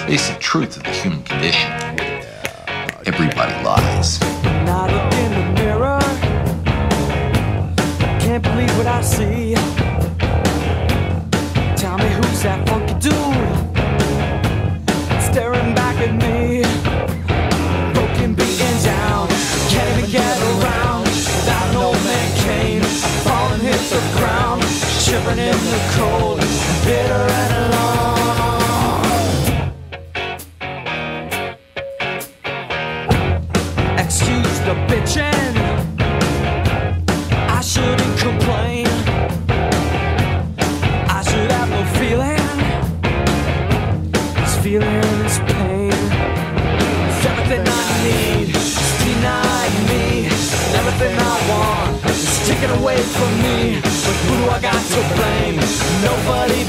basic truth of the human condition. Everybody lies. Not in the mirror, can't believe what I see. Tell me who's that funky dude staring back at me? Broken, beaten down, can't even get around. Without an old man cane, falling hit the ground, shivering in the cold, bitter and alone. Excuse the bitchin', I shouldn't complain. I should have no feeling. This feeling is pain. It's everything I need, it's denied me. And everything I want is taken away from me. But who do I got to blame? Nobody